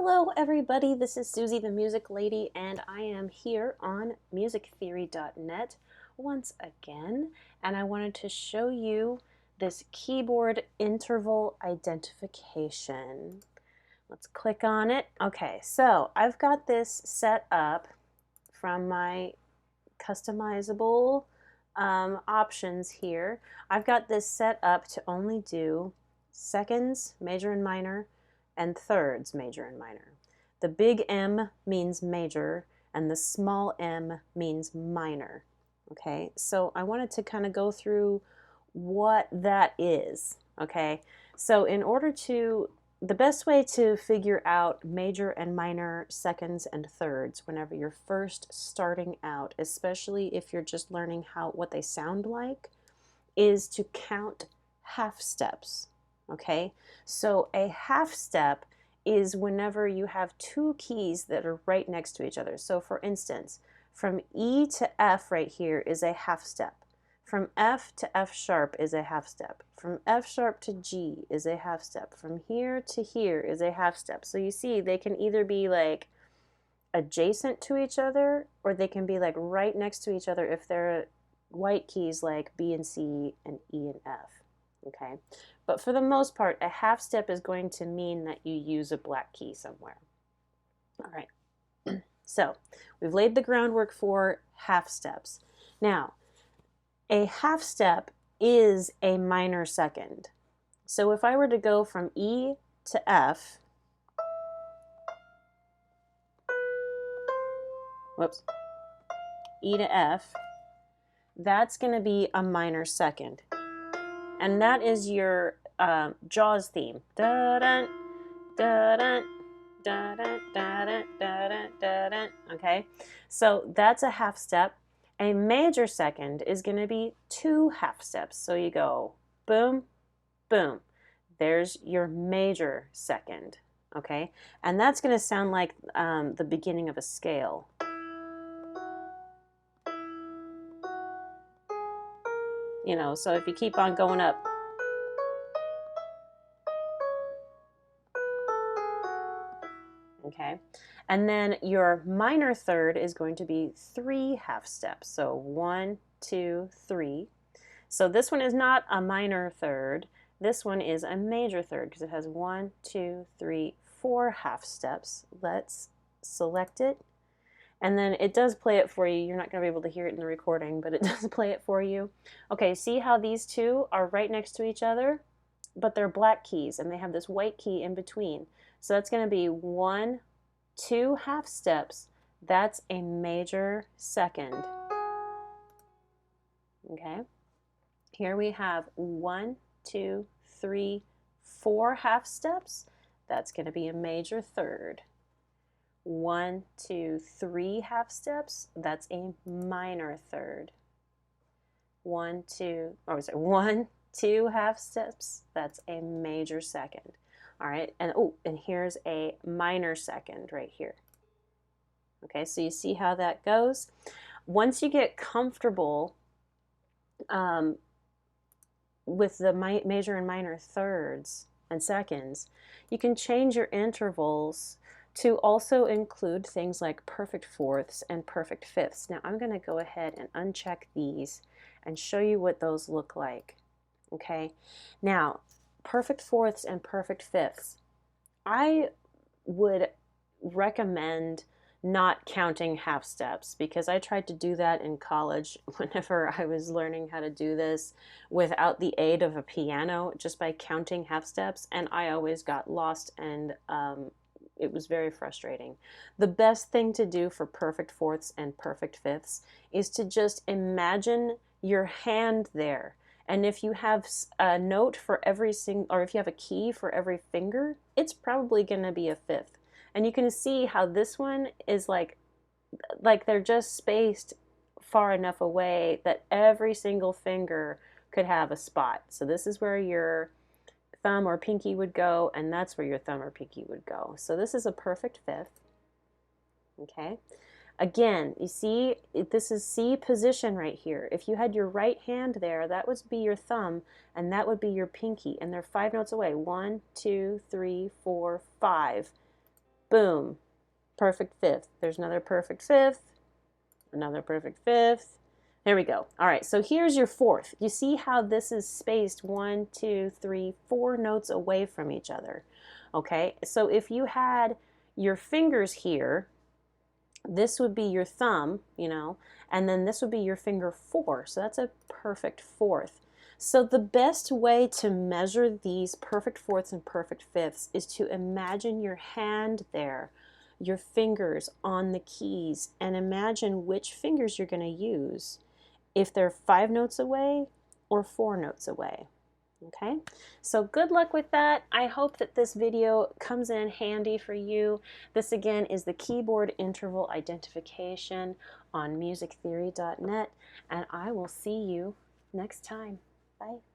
Hello everybody, this is Susie the Music Lady and I am here on musictheory.net once again, and I wanted to show you this keyboard interval identification. Let's click on it. Okay, so I've got this set up from my customizable options here. I've got this set up to only do seconds, major and minor, and thirds, major and minor. The big M means major and the small m means minor. Okay, so I wanted to kind of go through what that is. Okay, so in order to, the best way to figure out major and minor seconds and thirds whenever you're first starting out, especially if you're just learning what they sound like, is to count half steps. Okay, so a half step is whenever you have two keys that are right next to each other. So for instance, from E to F right here is a half step. From F to F sharp is a half step. From F sharp to G is a half step. From here to here is a half step. So you see they can either be like adjacent to each other or they can be like right next to each other if they're white keys like B and C and E and F. Okay, but for the most part, a half step is going to mean that you use a black key somewhere. All right, so we've laid the groundwork for half steps. Now, a half step is a minor second. So if I were to go from E to F, whoops, E to F, that's going to be a minor second. And that is your Jaws theme. Da-dun, da-dun, da-dun, da-dun, da-dun, da-dun. Okay, so that's a half step. A major second is going to be two half steps. So you go boom, boom. There's your major second. Okay, and that's going to sound like the beginning of a scale. You know, so if you keep on going up, okay, and then your minor third is going to be three half steps. So 1, 2, 3. So this one is not a minor third. This one is a major third because it has 1, 2, 3, 4 half steps. Let's select it. And then it does play it for you. You're not going to be able to hear it in the recording, but it does play it for you. Okay, see how these two are right next to each other? But they're black keys, and they have this white key in between. So that's going to be 1, 2 half steps. That's a major second. Okay? Here we have 1, 2, 3, 4 half steps. That's going to be a major third. 1, 2, 3 half steps, that's a minor third. 1, 2 half steps, that's a major second. All right, and and here's a minor second right here. Okay, so you see how that goes? Once you get comfortable with the major and minor thirds and seconds, you can change your intervals to also include things like perfect fourths and perfect fifths. Now I'm going to go ahead and uncheck these and show you what those look like. Okay, now perfect fourths and perfect fifths, I would recommend not counting half steps because I tried to do that in college whenever I was learning how to do this without the aid of a piano, just by counting half steps, and I always got lost and it was very frustrating. The best thing to do for perfect fourths and perfect fifths is to just imagine your hand there. And if you have a note for every or if you have a key for every finger, it's probably going to be a fifth. And you can see how this one is like they're just spaced far enough away that every single finger could have a spot. So this is where your thumb or pinky would go, and that's where your thumb or pinky would go. So this is a perfect fifth. Okay. Again, you see, this is C position right here. If you had your right hand there, that would be your thumb, and that would be your pinky, and they're 5 notes away. 1, 2, 3, 4, 5. Boom. Perfect fifth. There's another perfect fifth. Another perfect fifth. There we go. All right, so here's your fourth. You see how this is spaced 1, 2, 3, 4 notes away from each other. Okay, so if you had your fingers here, this would be your thumb, you know, and then this would be your finger 4. So that's a perfect fourth. So the best way to measure these perfect fourths and perfect fifths is to imagine your hand there, your fingers on the keys, and imagine which fingers you're going to use, if they're 5 notes away or 4 notes away. Okay, so good luck with that. I hope that this video comes in handy for you. This again is the keyboard interval identification on musictheory.net, and I will see you next time. Bye.